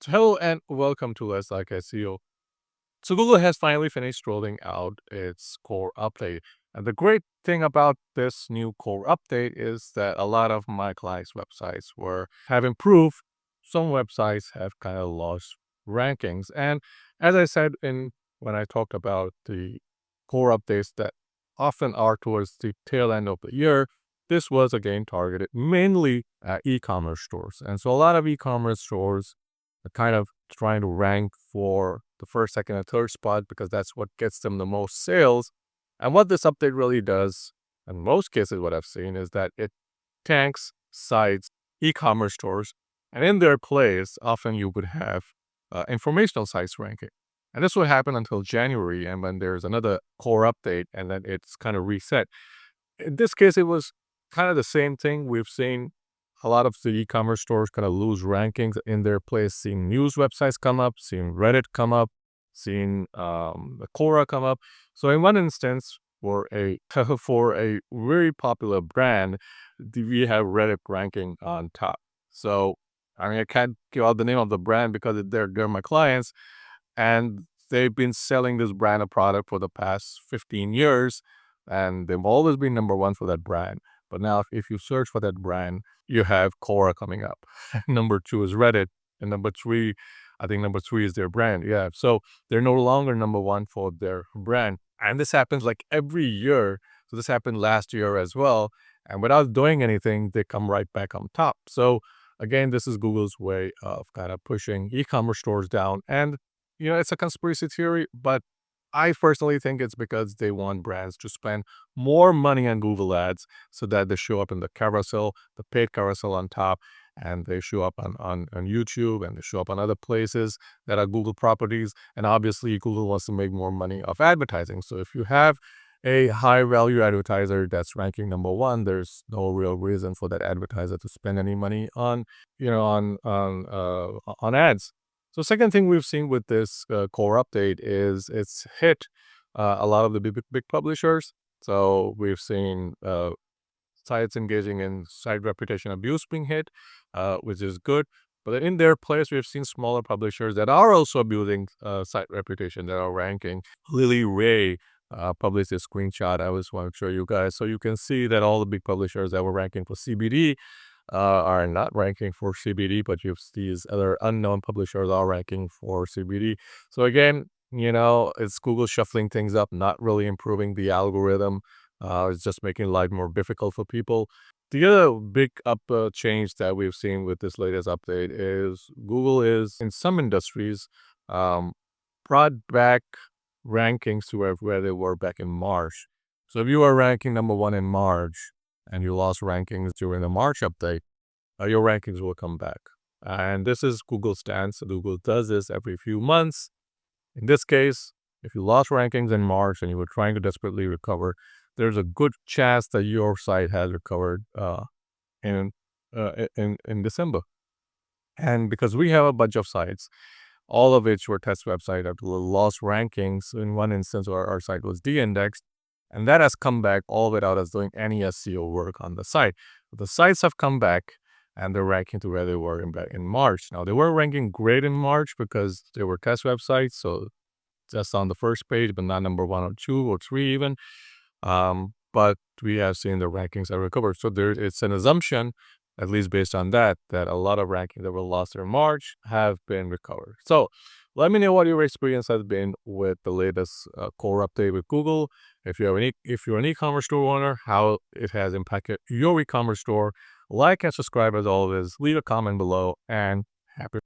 So hello and welcome to Let's Like SEO. So Google has finally finished rolling out its core update. And the great thing about this new core update is that a lot of my clients' websites have improved. Some websites have kind of lost rankings. And as I said in when I talked about the core updates that often are towards the tail end of the year, this was again targeted mainly at e-commerce stores. And so a lot of e-commerce stores are kind of trying to rank for the first, second, and third spot because that's what gets them the most sales. And what this update really does, in most cases, what I've seen is that it tanks sites, e-commerce stores, and in their place, often you would have informational sites ranking. And this will happen until January, and when there's another core update, and then it's kind of reset. In this case, it was kind of the same thing. We've seen a lot of the e-commerce stores kind of lose rankings in their place, seeing news websites come up, seeing Reddit come up, seeing the Quora come up. So in one instance, for a for a very popular brand, we have Reddit ranking on top. So I mean, I can't give out the name of the brand because they're my clients, and they've been selling this brand of product for the past 15 years, and they've always been number one for that brand. But now, if you search for that brand, you have Quora coming up. Number two is Reddit, and number three, I think number three is their brand. Yeah, so they're no longer number one for their brand, and this happens like every year. So this happened last year as well, and without doing anything, they come right back on top. So again, this is Google's way of kind of pushing e-commerce stores down, and it's a conspiracy theory, but I personally think it's because they want brands to spend more money on Google Ads so that they show up in the carousel, the paid carousel on top, and they show up on YouTube and they show up on other places that are Google properties. And obviously, Google wants to make more money off advertising. So if you have a high value advertiser that's ranking number one, there's no real reason for that advertiser to spend any money on ads. So second thing we've seen with this core update is it's hit a lot of the big publishers. So we've seen sites engaging in site reputation abuse being hit, which is good. But in their place, we've seen smaller publishers that are also abusing site reputation that are ranking. Lily Ray published a screenshot I was want to show you guys. So you can see that all the big publishers that were ranking for CBD are not ranking for CBD, but you have these other unknown publishers are ranking for CBD. So again, it's Google shuffling things up, not really improving the algorithm. It's just making life more difficult for people. The other big change that we've seen with this latest update is Google is, in some industries, um, brought back rankings to where they were back in March. So if you were ranking number one in March and you lost rankings during the March update, your rankings will come back. And this is Google's stance. Google does this every few months. In this case, if you lost rankings in March and you were trying to desperately recover, there's a good chance that your site has recovered in in December. And because we have a bunch of sites, all of which were test websites that lost rankings. In one instance, our site was de-indexed, and that has come back all without us doing any SEO work on the site. The sites have come back, and they're ranking to where they were back in March. Now, they weren't ranking great in March because they were test websites, so just on the first page, but not number one or two or three even. But we have seen the rankings have recovered. So it's an assumption, at least based on that a lot of rankings that were lost in March have been recovered. So let me know what your experience has been with the latest core update with Google. If you're an e-commerce store owner, how it has impacted your e-commerce store. Like and subscribe as always. Leave a comment below, and happy